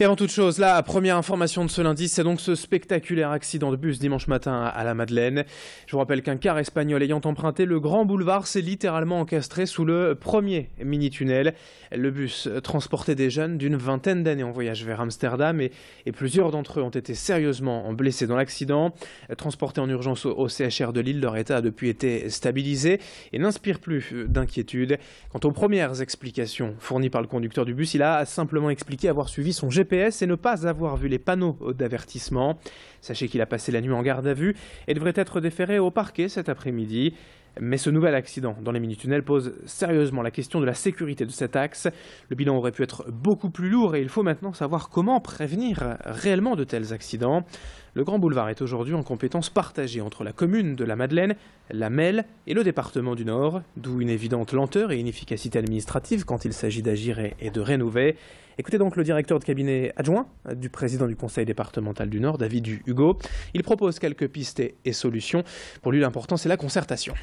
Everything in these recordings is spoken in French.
Et avant toute chose, la première information de ce lundi, c'est donc ce spectaculaire accident de bus dimanche matin à la Madeleine. Je vous rappelle qu'un car espagnol ayant emprunté le Grand Boulevard s'est littéralement encastré sous le premier mini-tunnel. Le bus transportait des jeunes d'une vingtaine d'années en voyage vers Amsterdam et plusieurs d'entre eux ont été sérieusement blessés dans l'accident. Transportés en urgence au CHR de Lille, leur état a depuis été stabilisé et n'inspire plus d'inquiétude. Quant aux premières explications fournies par le conducteur du bus, il a simplement expliqué avoir suivi son GPS et ne pas avoir vu les panneaux d'avertissement. Sachez qu'il a passé la nuit en garde à vue et devrait être déféré au parquet cet après-midi. Mais ce nouvel accident dans les mini-tunnels pose sérieusement la question de la sécurité de cet axe. Le bilan aurait pu être beaucoup plus lourd et il faut maintenant savoir comment prévenir réellement de tels accidents. Le Grand Boulevard est aujourd'hui en compétence partagée entre la commune de la Madeleine, la Melle et le département du Nord, d'où une évidente lenteur et inefficacité administrative quand il s'agit d'agir et de rénover. Écoutez donc le directeur de cabinet adjoint du président du conseil départemental du Nord, David Hugo. Il propose quelques pistes et solutions. Pour lui, l'important, c'est la concertation.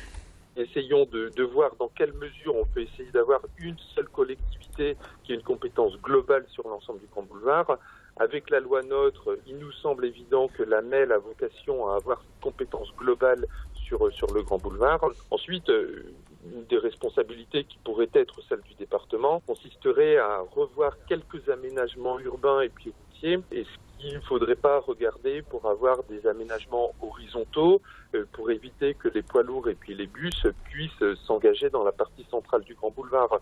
Essayons de voir dans quelle mesure on peut essayer d'avoir une seule collectivité qui a une compétence globale sur l'ensemble du Grand Boulevard. Avec la loi NOTRe, il nous semble évident que la MEL a vocation à avoir une compétence globale sur le Grand Boulevard. Ensuite, une des responsabilités qui pourrait être celle du département consisterait à revoir quelques aménagements urbains et puis routiers. Est-ce qu'il ne faudrait pas regarder pour avoir des aménagements horizontaux pour éviter que les poids lourds et puis les bus puissent s'engager dans la partie centrale du Grand Boulevard?